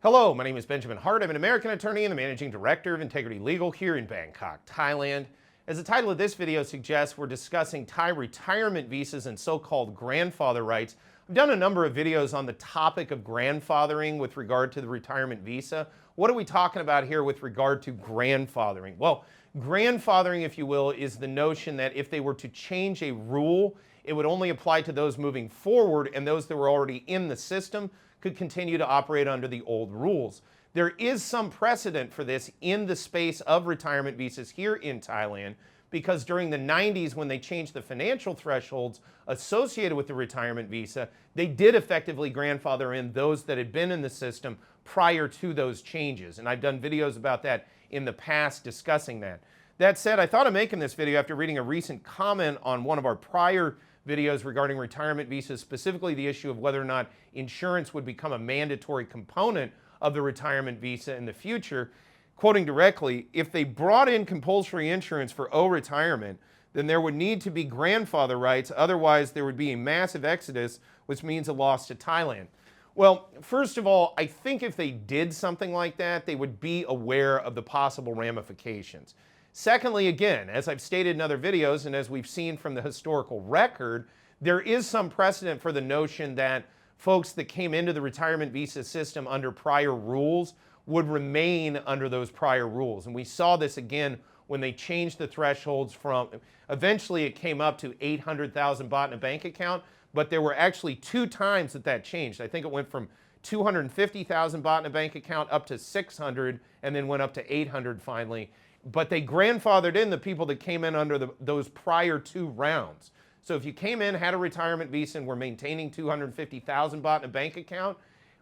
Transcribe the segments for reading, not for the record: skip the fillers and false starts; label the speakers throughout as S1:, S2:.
S1: Hello, my name is Benjamin Hart. I'm an American attorney and the managing director of Integrity Legal here in Bangkok, Thailand. As the title of this video suggests, we're discussing Thai retirement visas and so-called grandfather rights. I've done a number of videos on the topic of grandfathering with regard to the retirement visa. What are we talking about here with regard to grandfathering? Well, grandfathering, if you will, is the notion that if they were to change a rule, it would only apply to those moving forward, and those that were already in the system could continue to operate under the old rules. There is some precedent for this in the space of retirement visas here in Thailand, because during the 90s, when they changed the financial thresholds associated with the retirement visa, they did effectively grandfather in those that had been in the system prior to those changes. And I've done videos about that in the past discussing that. That said, I thought of making this video after reading a recent comment on one of our prior videos regarding retirement visas, specifically the issue of whether or not insurance would become a mandatory component of the retirement visa in the future. Quoting directly, if they brought in compulsory insurance for retirement, then there would need to be grandfather rights, otherwise there would be a massive exodus, which means a loss to Thailand. Well, first of all, I think if they did something like that, they would be aware of the possible ramifications. Secondly, again, as I've stated in other videos and as we've seen from the historical record, there is some precedent for the notion that folks that came into the retirement visa system under prior rules would remain under those prior rules. And we saw this again when they changed the thresholds from, eventually it came up to 800,000 baht in a bank account, but there were actually two times that changed. I think it went from 250,000 baht in a bank account up to 600 and then went up to 800 finally. But they grandfathered in the people that came in under those prior two rounds. So if you came in, had a retirement visa, and were maintaining 250,000 baht in a bank account,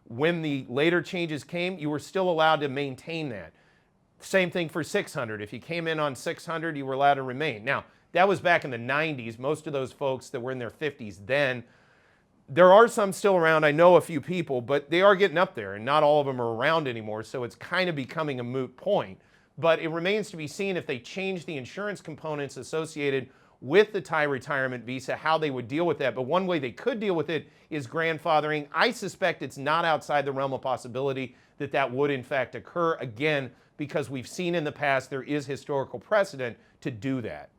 S1: when the later changes came, you were still allowed to maintain that. Same thing for 600. If you came in on 600, you were allowed to remain. Now, that was back in the 90s. Most of those folks that were in their 50s then, there are some still around. I know a few people, but they are getting up there, and not all of them are around anymore, so it's kind of becoming a moot point. But it remains to be seen if they change the insurance components associated with the Thai retirement visa, how they would deal with that. But one way they could deal with it is grandfathering. I suspect it's not outside the realm of possibility that that would in fact occur, again, because we've seen in the past there is historical precedent to do that.